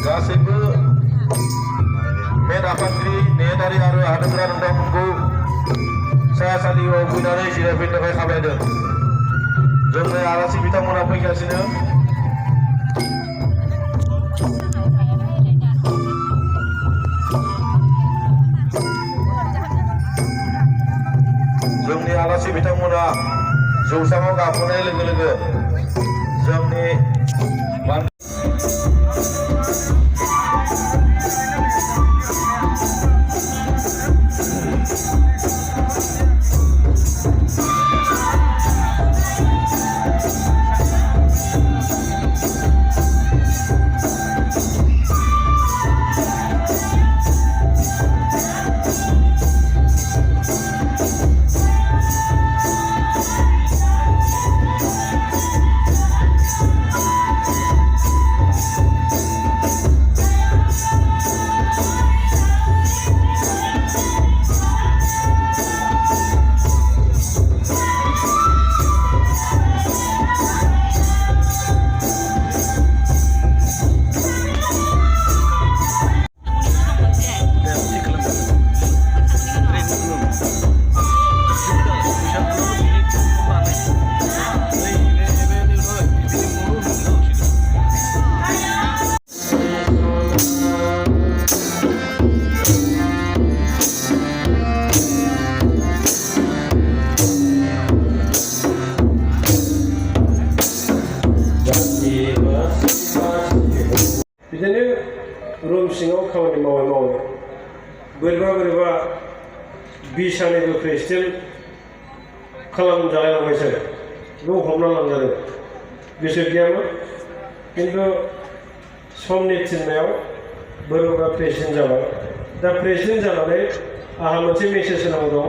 गासैबो मेन आफादगिरि नेहाथारि आरो हादोरसा नोंथांमोनखौ सायासालियाव फैनानै जिरायफैनो थाखाय खावलायदों। जोंनो आलासि बिथांमोना फैगासिनो। जोंनि आलासि बिथांमोना जौसाङाव गाखोनाय लोगो लोगो जोंनि बिदिनो रुम सिङाव खामानि मावै बोरैबा बिसानिबो प्रेसिडेन्ट खालामजालायलांबायसो बेखौ हमना लांजादों। गोसो गैयामोन खिन्थु समनि थिननायाव बोरैबा प्रेसिडेन्ट जाबाय। दा प्रेसिडेन्ट जानानै आंहा मोनसे मेसेज होनांगौ दं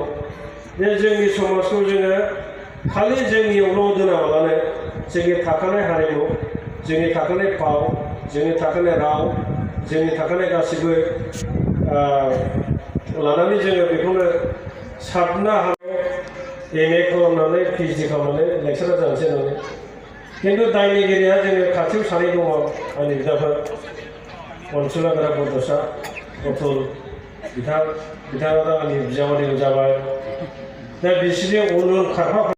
जे जोंनि समाजखौ जोङो खालि जोंनियावल' दोनाबालानो जोंनि थाखानाय हारिमु, जोंनि थाखानाय फाव, जोंनि थाखानाय राव, जोंनि थाखानाय गासिबो लानानै जोङो बेखौनो साबना हानाय MA खालामनानै PhD खालामनानै लेक्सारार जानोसै होननानै। खिन्थु दायनिगिरिया जोङो खाथियाव सानै दङ, आंनि बिदाफोर अनसुला गोरा बड'सा, अथुल बिथाङा दा आंनि बिजामादैबो जाबाय। दा बिसोरनि उन खारफा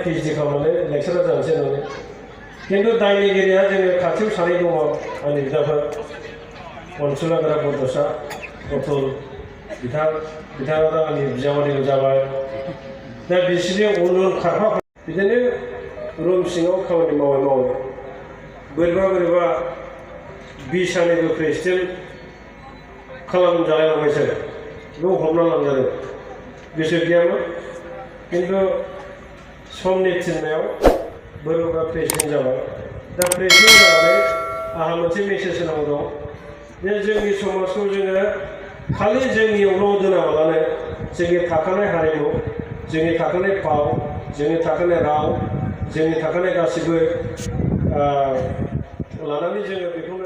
PhD खालामनानै लेक्सारार जानोसै होननानै खिन्थु दायनिगिरिया जोङो खाथियाव सानै दङ आंनि बिदाफोर अनसुलाग्रा बड'सा अथुल बिथाङा दा आंनि बिजामादैबो जाबाय दा बिसोरनि उन उन खारफा बिदिनो रुम सिङाव खामानि मावै बोरैबा बिसानिबो प्रेसिडेन्ट खालामजालायलांबायसो बेखौ हमना लांजादों गोसो गैयामोन खिन्थु समनि थिननायाव बोरैबा प्रेसिडेन्ट जाबाय दा प्रेसिडेन्ट जानानै आंहा मोनसे मेसेज होनांगौ दं जे जोंनि समाजखौ जोङो खालि जोंनियावल' दोनाबालानो जोंनि थाखानाय हारिमु जोंनि थाखानाय फाव जोंनि थाखानाय राव जोंनि थाखानाय गासिबो लानानै जोङो बेखौनो